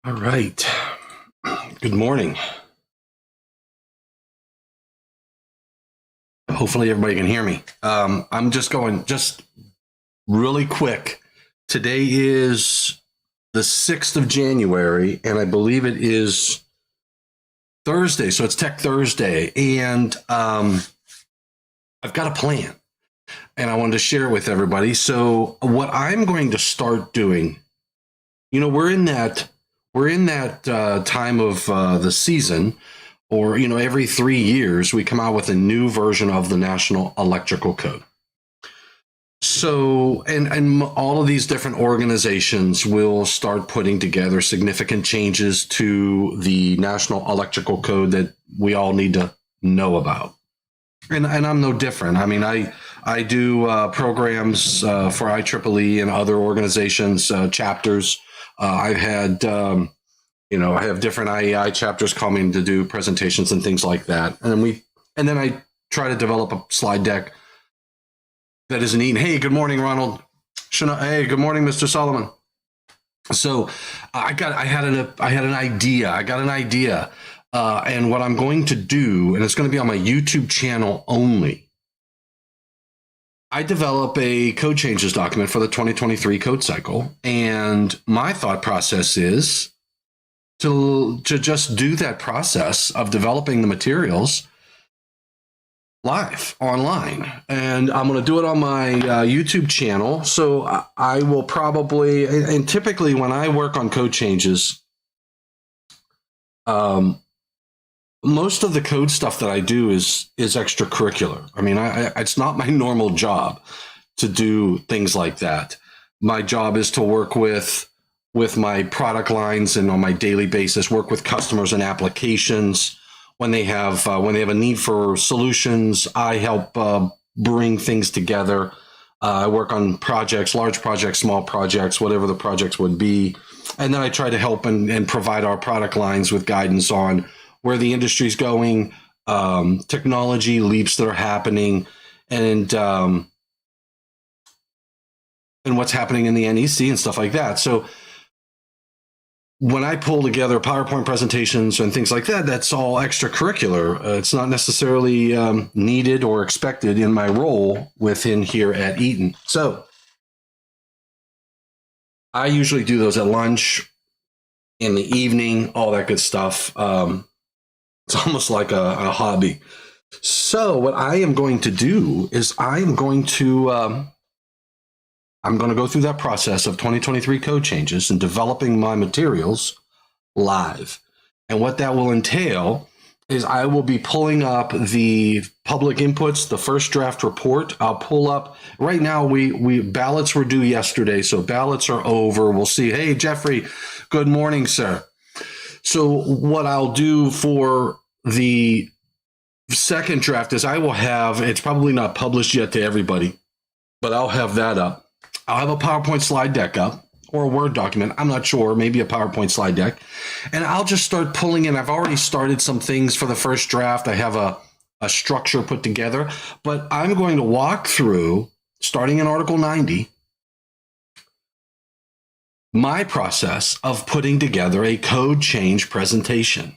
All right. Good morning. Hopefully everybody can hear me. I'm just going really quick. Today is the 6th of January, and I believe it is Thursday. So it's Tech Thursday. And I've got a plan, and I wanted to share it with everybody. So what I'm going to start doing, we're in that time of the season, or every 3 years we come out with a new version of the National Electrical Code. So and all of these different organizations will start putting together significant changes to the National Electrical Code that we all need to know about. And I'm no different. I mean, I do programs for IEEE and other organizations, chapters. I've had I have different IEI chapters coming to do presentations and things like that. And then I try to develop a slide deck that is neat. Hey, good morning, Ronald. Hey, good morning, Mr. Solomon. So I had an idea. I got an idea. And what I'm going to do, and it's going to be on my YouTube channel only, I develop a code changes document for the 2023 code cycle. And my thought process is to just do that process of developing the materials live online. And I'm going to do it on my YouTube channel. So I will probably, and typically when I work on code changes, most of the code stuff that I do is extracurricular. I mean, it's not my normal job to do things like that. My job is to work with my product lines and on my daily basis, work with customers and applications. When they have a need for solutions, I help bring things together. I work on projects, large projects, small projects, whatever the projects would be. And then I try to help and provide our product lines with guidance on where the industry's going, technology leaps that are happening, and what's happening in the NEC and stuff like that. So when I pull together PowerPoint presentations and things like that, that's all extracurricular. It's not necessarily needed or expected in my role within here at Eaton. So I usually do those at lunch, in the evening, all that good stuff. It's almost like a hobby. So what I am going to do is I'm going to go through that process of 2023 code changes and developing my materials live. And what that will entail is I will be pulling up the public inputs, the first draft report. I'll pull up, right now we ballots were due yesterday, so ballots are over. We'll see. Hey, Jeffrey, good morning, sir. So what I'll do for the second draft is I will have, it's probably not published yet to everybody, but I'll have that up. I'll have a PowerPoint slide deck up, or a Word document. I'm not sure, maybe a PowerPoint slide deck. And I'll just start pulling in. I've already started some things for the first draft. I have a structure put together, but I'm going to walk through, starting in Article 90, my process of putting together a code change presentation.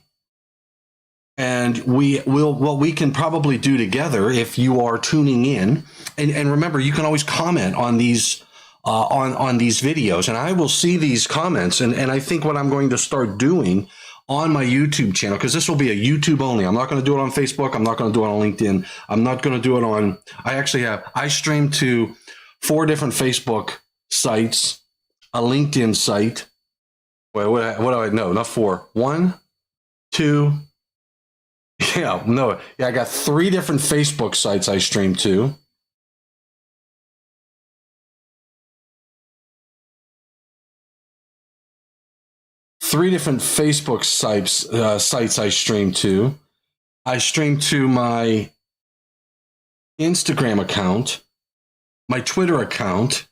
And what we can probably do together, if you are tuning in, and remember, you can always comment on these on these videos, and I will see these comments. And I think what I'm going to start doing on my YouTube channel, because this will be a YouTube only. I'm not going to do it on Facebook. I'm not going to do it on LinkedIn. I'm not going to do it on. I stream to 4 different Facebook sites, a LinkedIn site. What do I know? Not 4. 1, 2. Yeah, no. Yeah, I got 3 different Facebook sites I stream to. Three different Facebook sites I stream to. I stream to my Instagram account, my Twitter account,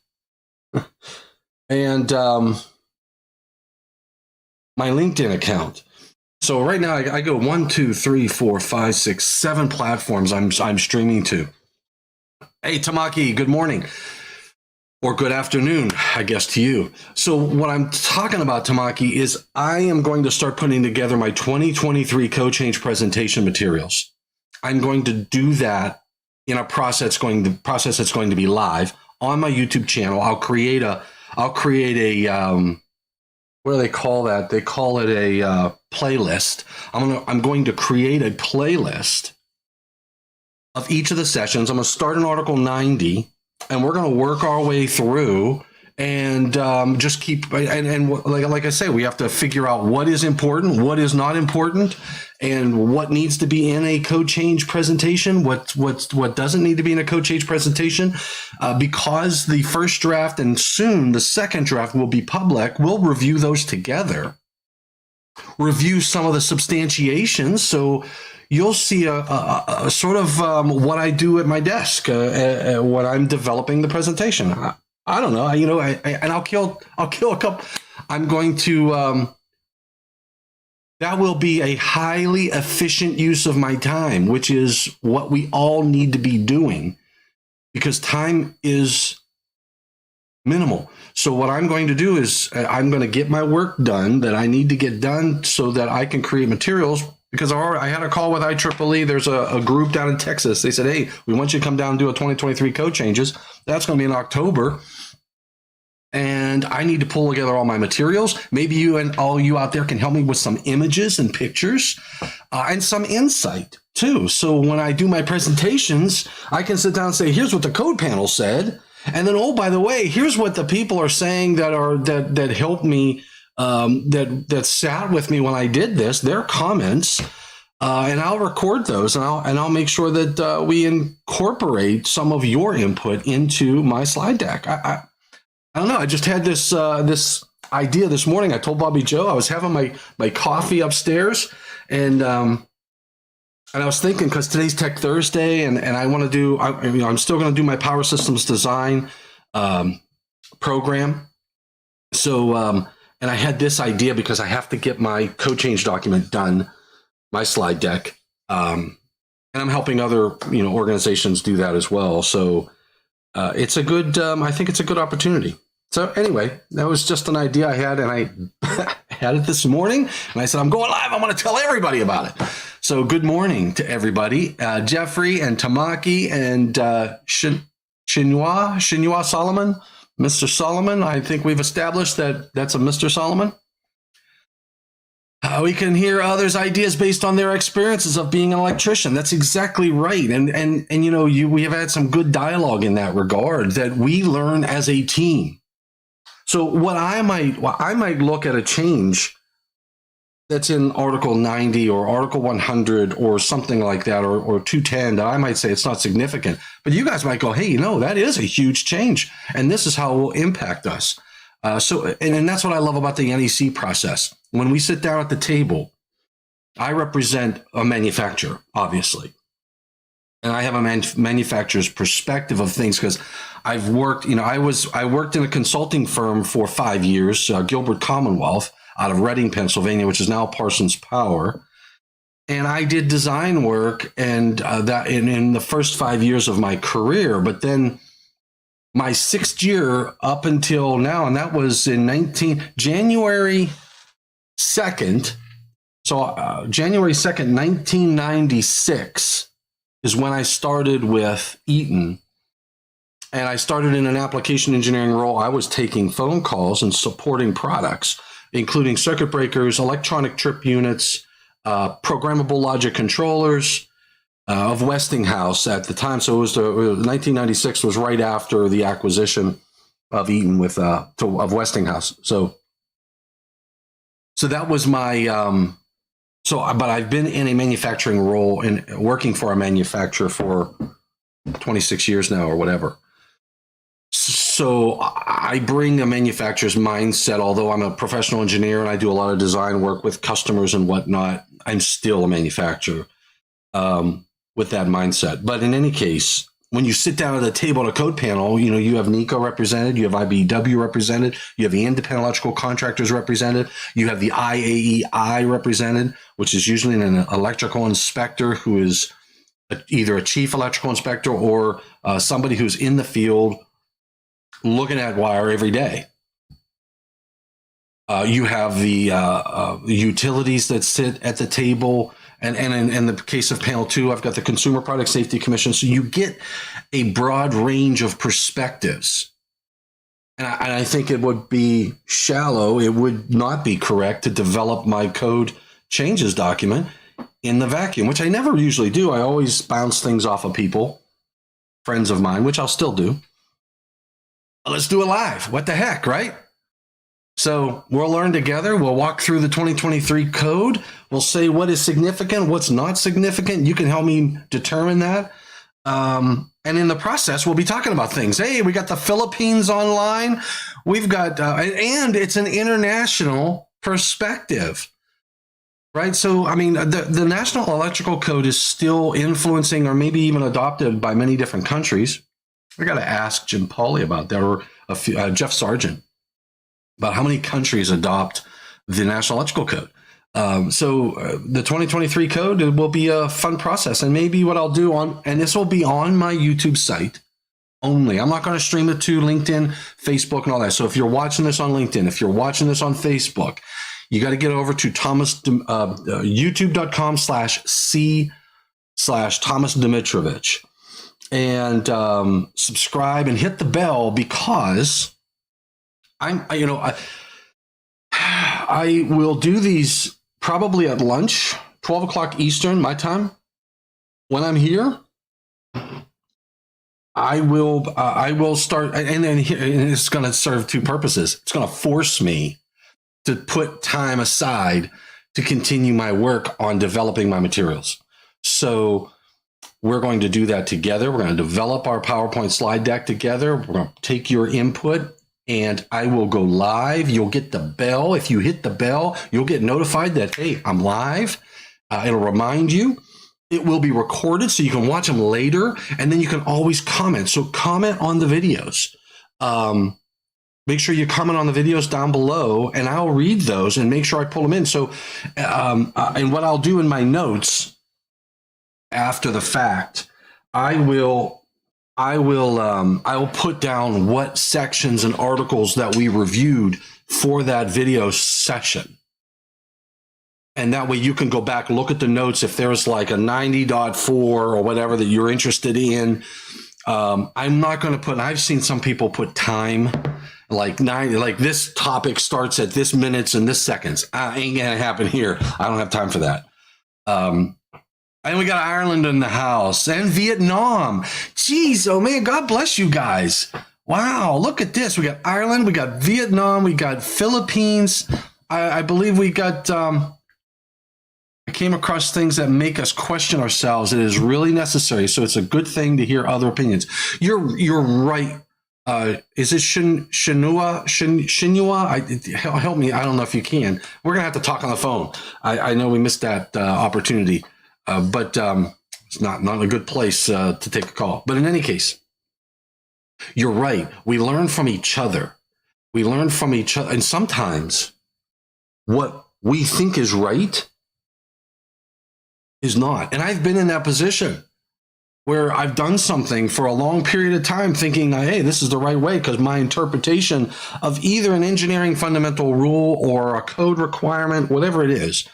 and my LinkedIn account. So right now I go 1, 2, 3, 4, 5, 6, 7 platforms I'm streaming to. Hey, Tamaki, good morning. or good afternoon, I guess, to you. So what I'm talking about, Tamaki, is I am going to start putting together my 2023 code change presentation materials. I'm going to do that in a process that's going to be live on my YouTube channel. I'll create a what do they call that? They call it a playlist. I'm going to create a playlist of each of the sessions. I'm going to start in Article 90, and we're going to work our way through and just keep, and like I say, we have to figure out what is important, what is not important, and what needs to be in a code change presentation, what doesn't need to be in a code change presentation, because the first draft and soon the second draft will be public. We'll review those together, review some of the substantiations. So you'll see a sort of what I do at my desk when I'm developing the presentation. I don't know, and I'll kill a couple. I'm going to. That will be a highly efficient use of my time, which is what we all need to be doing, because time is minimal. So what I'm going to do is I'm going to get my work done that I need to get done so that I can create materials. Because I had a call with IEEE. There's a group down in Texas. They said, hey, we want you to come down and do a 2023 code changes. That's going to be in October. And I need to pull together all my materials. Maybe you and all you out there can help me with some images and pictures and some insight too. So when I do my presentations, I can sit down and say, here's what the code panel said. And then, oh, by the way, here's what the people are saying that helped me, that sat with me when I did this, their comments. And I'll record those, and I'll make sure that we incorporate some of your input into my slide deck. I don't know. I just had this idea this morning. I told Bobby Joe I was having my coffee upstairs, and I was thinking, because today's Tech Thursday, and I want to do. I'm still going to do my power systems design program. So and I had this idea because I have to get my code change document done, my slide deck, and I'm helping other organizations do that as well. So. It's a good, I think it's a good opportunity. So anyway, that was just an idea I had, and I had it this morning, and I said, I'm going live. I'm going to tell everybody about it. So good morning to everybody. Jeffrey and Tamaki and Shinua Solomon, Mr. Solomon. I think we've established that that's a Mr. Solomon. We can hear others' ideas based on their experiences of being an electrician. That's exactly right. And we have had some good dialogue in that regard, that we learn as a team. So what I might look at a change that's in Article 90 or Article 100 or something like that, or 210, that I might say it's not significant. But you guys might go, hey, that is a huge change, and this is how it will impact us. And that's what I love about the NEC process. When we sit down at the table, I represent a manufacturer, obviously. And I have a manufacturer's perspective of things, because I've worked, I worked in a consulting firm for 5 years, Gilbert Commonwealth, out of Reading, Pennsylvania, which is now Parsons Power. And I did design work, and that in the first 5 years of my career. But then my 6th year up until now, and that was in January 2nd. So January 2nd, 1996 is when I started with Eaton. And I started in an application engineering role. I was taking phone calls and supporting products, including circuit breakers, electronic trip units, programmable logic controllers, of Westinghouse at the time. So it was 1996 was right after the acquisition of Eaton of Westinghouse. So that was my but I've been in a manufacturing role and working for a manufacturer for 26 years now or whatever. So I bring a manufacturer's mindset. Although I'm a professional engineer and I do a lot of design work with customers and whatnot, I'm still a manufacturer. With that mindset. But in any case, when you sit down at a table at a code panel, you have NECO represented, you have IBEW represented, you have the independent electrical contractors represented, you have the IAEI represented, which is usually an electrical inspector who is either a chief electrical inspector or somebody who's in the field looking at wire every day. You have the utilities that sit at the table. And in the case of panel 2, I've got the Consumer Product Safety Commission. So you get a broad range of perspectives. And I think it would be shallow. It would not be correct to develop my code changes document in the vacuum, which I never usually do. I always bounce things off of people, friends of mine, which I'll still do. Let's do it live. What the heck, right? So we'll learn together. We'll walk through the 2023 code. We'll say what is significant, what's not significant. You can help me determine that. And in the process, we'll be talking about things. Hey, we got the Philippines online. We've got, and it's an international perspective, right? So, I mean, the National Electrical Code is still influencing or maybe even adopted by many different countries. I got to ask Jim Pauly about that, or Jeff Sargent, about how many countries adopt the National Electrical Code. So the 2023 code, it will be a fun process. And maybe what I'll do and this will be on my YouTube site only. I'm not going to stream it to LinkedIn, Facebook, and all that. So if you're watching this on LinkedIn, if you're watching this on Facebook, you got to get over to youtube.com/C/Thomas Dimitrovich and subscribe and hit the bell, because I will do these probably at lunch, 12 o'clock Eastern, my time. When I'm here, I will start, and then it's going to serve two purposes. It's going to force me to put time aside to continue my work on developing my materials. So we're going to do that together. We're going to develop our PowerPoint slide deck together. We're going to take your input, and I will go live. You'll get the bell. If you hit the bell, you'll get notified that, hey, I'm live. It'll remind you. It will be recorded so you can watch them later, and then you can always comment. So comment on the videos. Make sure you comment on the videos down below, and I'll read those and make sure I pull them in. So, and what I'll do in my notes after the fact, I will put down what sections and articles that we reviewed for that video session. And that way you can go back, look at the notes. If there's like a 90.4 or whatever that you're interested in, I'm not going to put, I've seen some people put time, like this topic starts at this minutes and this seconds. Ain't going to happen here. I don't have time for that. And we got Ireland in the house and Vietnam. Jeez, oh man, God bless you guys. Wow, look at this. We got Ireland, we got Vietnam, we got Philippines. I believe we got, I came across things that make us question ourselves. It is really necessary. So it's a good thing to hear other opinions. You're right. Is it Shinua? Help me. I don't know if you can. We're going to have to talk on the phone. I know we missed that opportunity. But it's not a good place to take a call. But in any case, you're right. We learn from each other. And sometimes what we think is right is not. And I've been in that position where I've done something for a long period of time thinking, hey, this is the right way, because my interpretation of either an engineering fundamental rule or a code requirement, whatever it is,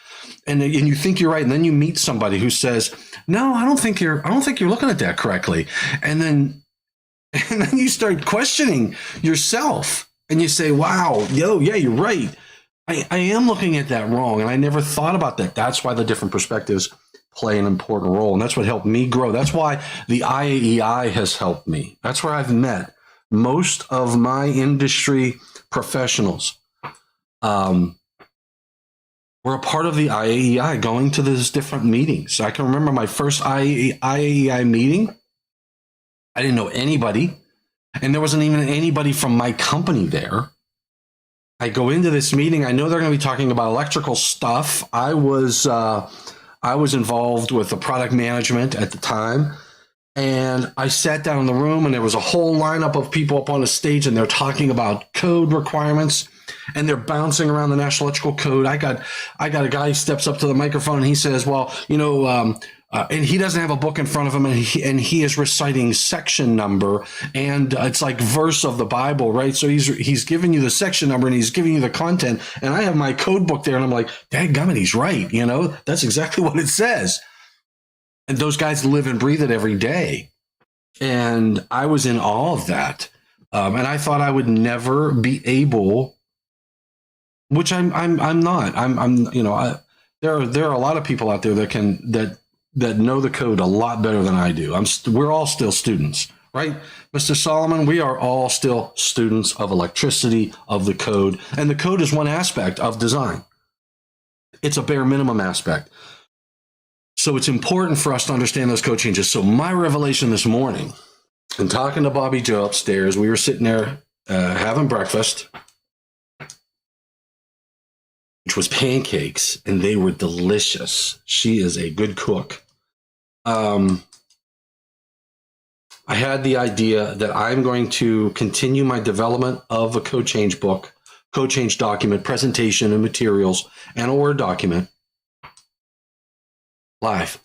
and you think you're right, and then you meet somebody who says, "No, I don't think you're looking at that correctly," and then you start questioning yourself, and you say, "Wow, yeah, you're right. I am looking at that wrong, and I never thought about that." That's why the different perspectives play an important role, and that's what helped me grow. That's why the IAEI has helped me. That's where I've met most of my industry professionals. We're a part of the IAEI, going to these different meetings. I can remember my first IAEI meeting. I didn't know anybody, and there wasn't even anybody from my company there. I go into this meeting. I know they're going to be talking about electrical stuff. I was involved with the product management at the time, and I sat down in the room, and there was a whole lineup of people up on the stage, and they're talking about code requirements. And they're bouncing around the National Electrical Code. I got a guy who steps up to the microphone and he says, "Well, and he doesn't have a book in front of him, and he is reciting section number, and it's like verse of the Bible, right? So he's giving you the section number and he's giving you the content, and I have my code book there, and I'm like, dadgummit, he's right. That's exactly what it says. And those guys live and breathe it every day, and I was in awe of that, and I thought I would never be able, which I'm not. There are a lot of people out there that know the code a lot better than I do. We're all still students, right? Mr. Solomon, we are all still students of electricity, of the code. And the code is one aspect of design. It's a bare minimum aspect. So it's important for us to understand those code changes. So my revelation this morning, and talking to Bobby Joe upstairs, we were sitting there having breakfast, which was pancakes, and they were delicious. She is a good cook. I had the idea that I'm going to continue my development of a code change book, code change document, presentation and materials, and a Word document live.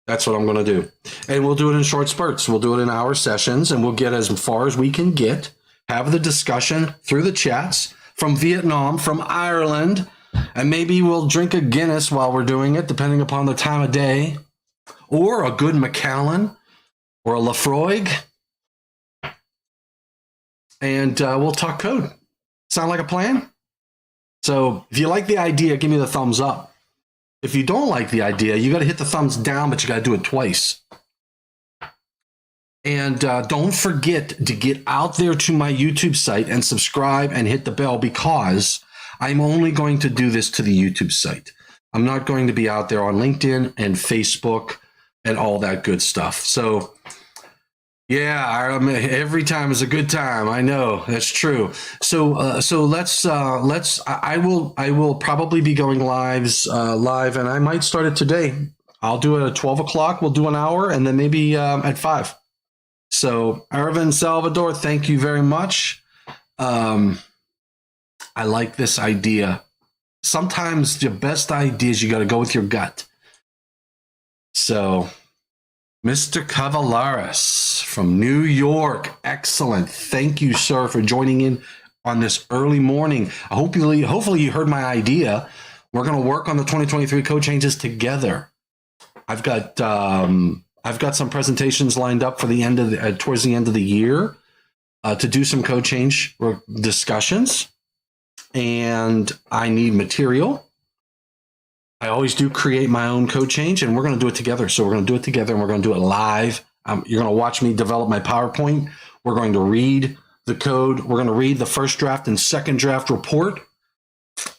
That's what I'm going to do. And we'll do it in short spurts. We'll do it in hour sessions, and we'll get as far as we can get, have the discussion through the chats from Vietnam, from Ireland, and maybe we'll drink a Guinness while we're doing it, depending upon the time of day, or a good Macallan or a Lafroig, and we'll talk code. Sound like a plan? So if you like the idea, give me the thumbs up. If you don't like the idea, you got to hit the thumbs down, but you got to do it twice. And don't forget to get out there to my YouTube site and subscribe and hit the bell, because I'm only going to do this to the YouTube site. I'm not going to be out there on LinkedIn and Facebook and all that good stuff. So yeah, every time is a good time. I know, that's true. So I will probably be going live, and I might start it today. I'll do it at 12 o'clock. We'll do an hour, and then maybe at 5. So Arvin Salvador, thank you very much. I like this idea. Sometimes the best ideas, you got to go with your gut. So Mr. Cavalaris from New York, excellent. Thank you, sir, for joining in on this early morning. Hopefully you heard my idea. We're going to work on the 2023 code changes together. I've got some presentations lined up for the end of towards the end of the year to do some code change discussions, and I need material. I always do create my own code change, and we're going to do it together. So we're going to do it together, and we're going to do it live. You're going to watch me develop my PowerPoint. We're going to read the code. We're going to read the first draft and second draft report,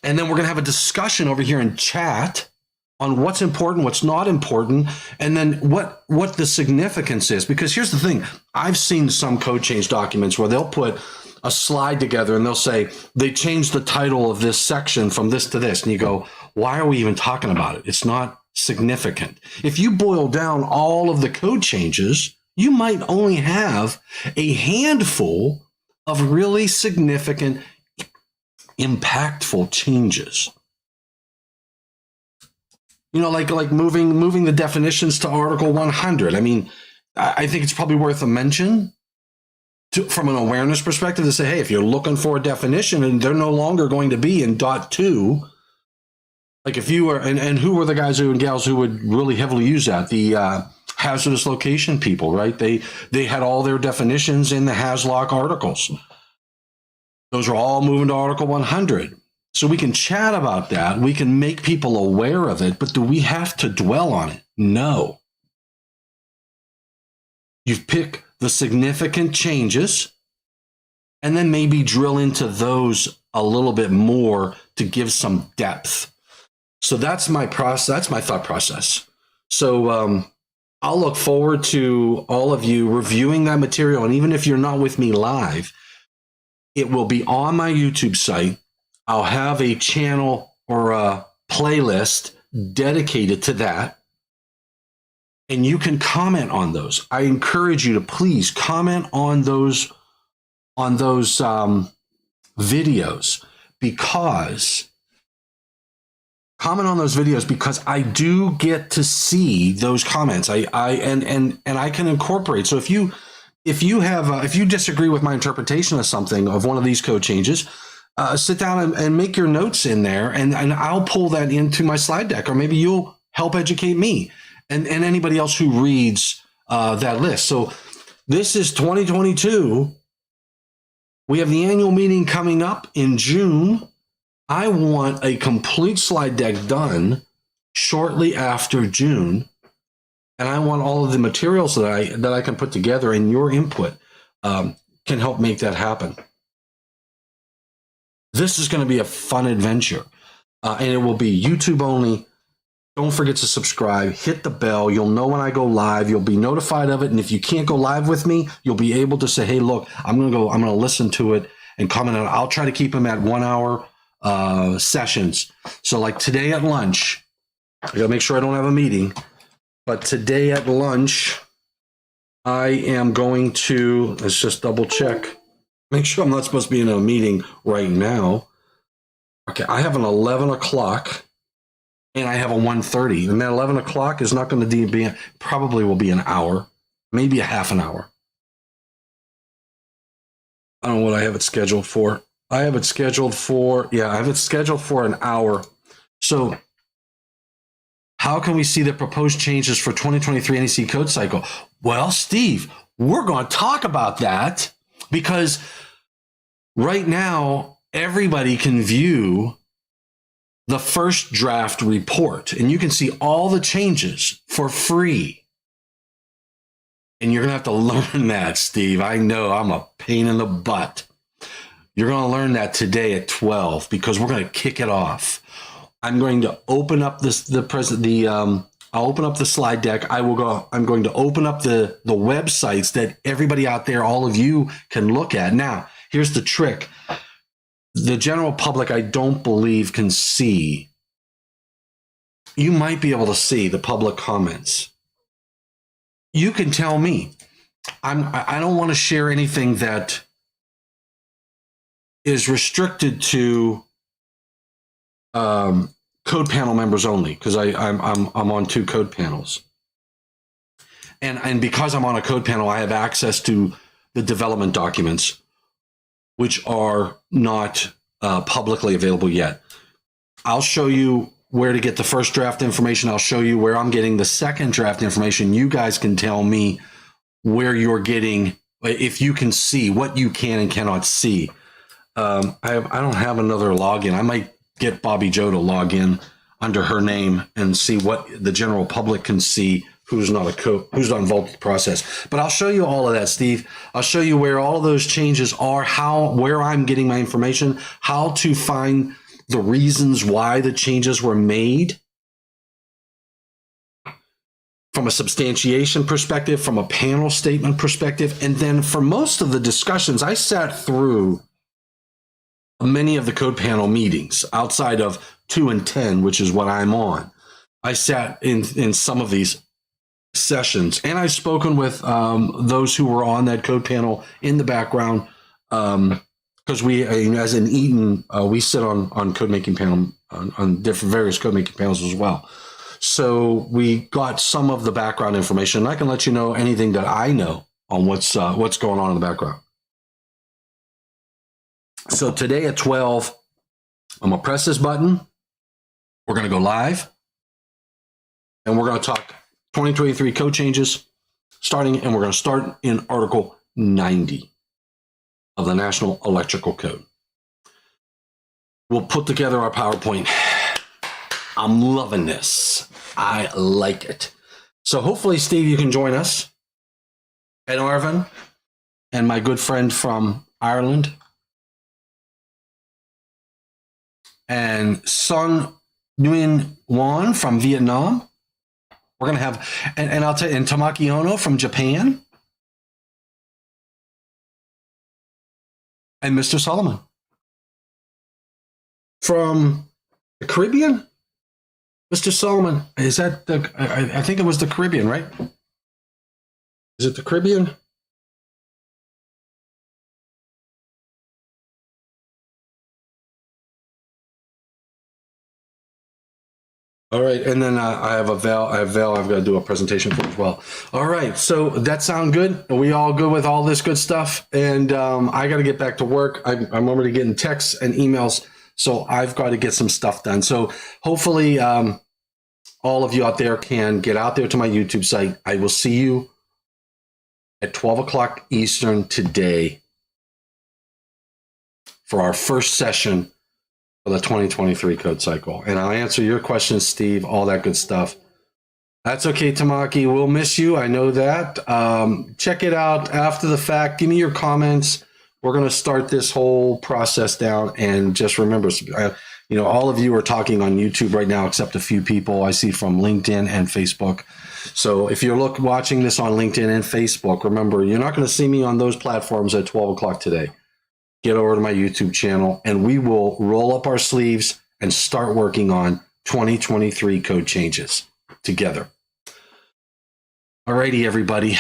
and then we're going to have a discussion over here in chat on what's important, what's not important, and then what the significance is. Because here's the thing. I've seen some code change documents where they'll put a slide together and they'll say, they changed the title of this section from this to this. And you go, why are we even talking about it? It's not significant. If you boil down all of the code changes, you might only have a handful of really significant, impactful changes. Like moving the definitions to Article 100. I mean, I think it's probably worth a mention from an awareness perspective to say, hey, if you're looking for a definition and they're no longer going to be in .2, like if you were, and who were the guys and gals who would really heavily use that? The hazardous location people, right? They had all their definitions in the HasLock articles. Those are all moving to Article 100. So we can chat about that. We can make people aware of it, but do we have to dwell on it? No. You pick the significant changes and then maybe drill into those a little bit more to give some depth. So that's my process. That's my thought process. So I'll look forward to all of you reviewing that material. And even if you're not with me live, it will be on my YouTube site. I'll have a channel or a playlist dedicated to that. And you can comment on those. I encourage you to please comment on those videos, because comment on those videos, because I do get to see those comments. And I can incorporate. So if you disagree with my interpretation of something, of one of these code changes, sit down and make your notes in there, and I'll pull that into my slide deck, or maybe you'll help educate me and anybody else who reads that list. So this is 2022. We have the annual meeting coming up in June. I want a complete slide deck done shortly after June, and I want all of the materials that I can put together, and your input can help make that happen. This is going to be a fun adventure, and it will be YouTube only. Don't forget to subscribe, hit the bell. You'll know when I go live. You'll be notified of it. And if you can't go live with me, you'll be able to say, hey, look, I'm going to listen to it and comment on it. I'll try to keep them at 1 hour sessions. So like today at lunch, I got to make sure I don't have a meeting, but today at lunch, I am going to, let's just double check, make sure I'm not supposed to be in a meeting right now. Okay, I have an 11 o'clock. And I have a 1:30, and that 11 o'clock is not going to be, probably will be an hour, maybe a half an hour. I don't know what I have it scheduled for. I have it scheduled for an hour. So how can we see the proposed changes for 2023 NEC code cycle? Well, Steve, we're going to talk about that, because right now everybody can view the first draft report, and you can see all the changes for free. And you're going to have to learn that, Steve. I know I'm a pain in the butt. You're going to learn that today at 12, because we're going to kick it off. I'm going to open up I'll open up the slide deck. I'm going to open up the websites that everybody out there, all of you, can look at. Now, here's the trick. The general public, I don't believe, can see. You might be able to see the public comments. You can tell me. I don't want to share anything that is restricted to code panel members only, because I'm on 2 code panels, and because I'm on a code panel, I have access to the development documents, which are not publicly available yet. I'll show you where to get the first draft information. I'll show you where I'm getting the second draft information. You guys can tell me where you're getting, if you can see what you can and cannot see. I don't have another login. I might get Bobby Joe to log in under her name and see what the general public can see, who's not involved with the process. But I'll show you all of that, Steve. I'll show you where all of those changes are, where I'm getting my information, how to find the reasons why the changes were made from a substantiation perspective, from a panel statement perspective. And then for most of the discussions, I sat through many of the code panel meetings outside of 2 and 10, which is what I'm on. I sat in some of these sessions, and I've spoken with those who were on that code panel in the background, because we, as in Eaton, we sit on code making panel on different various code making panels as well. So we got some of the background information, and I can let you know anything that I know on what's going on in the background. So today at 12, I'm gonna press this button. We're gonna go live, and we're gonna talk 2023 code changes starting, and we're going to start in Article 90 of the National Electrical Code. We'll put together our PowerPoint. I'm loving this. I like it. So hopefully, Steve, you can join us. And Arvin, and my good friend from Ireland, and Son Nguyen Wan from Vietnam. We're going to have, and I'll tell you, and Tamaki Ono from Japan, and Mr. Solomon from the Caribbean. Mr. Solomon, is that I think it was the Caribbean, right? Is it the Caribbean? All right, and then I have Val. I've got to do a presentation for as well. All right, so that sound good? Are we all good with all this good stuff? And I got to get back to work. I'm already getting texts and emails, so I've got to get some stuff done. So hopefully, all of you out there can get out there to my YouTube site. I will see you at 12 o'clock Eastern today for our first session for the 2023 code cycle. And I'll answer your questions, Steve, all that good stuff. That's okay, Tamaki. We'll miss you. I know that. Check it out after the fact. Give me your comments. We're going to start this whole process down. And just remember, all of you are talking on YouTube right now, except a few people I see from LinkedIn and Facebook. So if you're watching this on LinkedIn and Facebook, remember, you're not going to see me on those platforms at 12 o'clock today. Get over to my YouTube channel, and we will roll up our sleeves and start working on 2023 code changes together. Alrighty, everybody.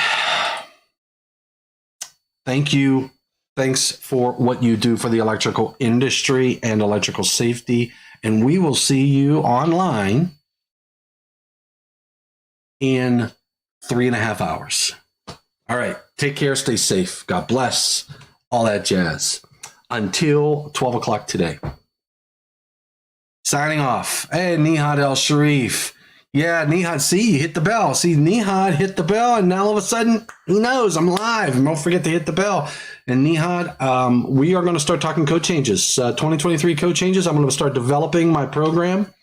Thank you. Thanks for what you do for the electrical industry and electrical safety. And we will see you online in 3.5 hours. All right. Take care. Stay safe. God bless. All that jazz. Until 12 o'clock today. Signing off. Hey, Nihad El Sharif. Yeah, Nihad, see, you hit the bell. See, Nihad hit the bell, and now all of a sudden, he knows I'm live. And don't forget to hit the bell. And Nihad, we are going to start talking code changes. 2023 code changes. I'm going to start developing my program,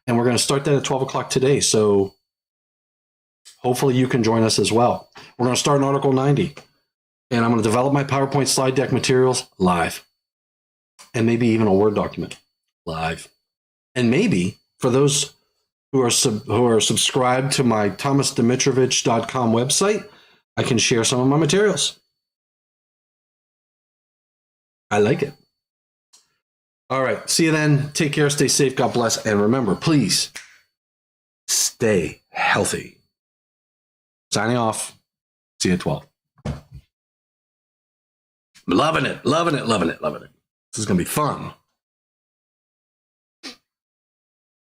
and we're going to start that at 12 o'clock today. So hopefully you can join us as well. We're going to start in Article 90, and I'm going to develop my PowerPoint slide deck materials live. And maybe even a Word document live. And maybe for those who are subscribed to my thomasdimitrovich.com website, I can share some of my materials. I like it. All right. See you then. Take care. Stay safe. God bless. And remember, please stay healthy. Signing off. See you at 12. Loving it. Loving it. Loving it. Loving it. This is going to be fun.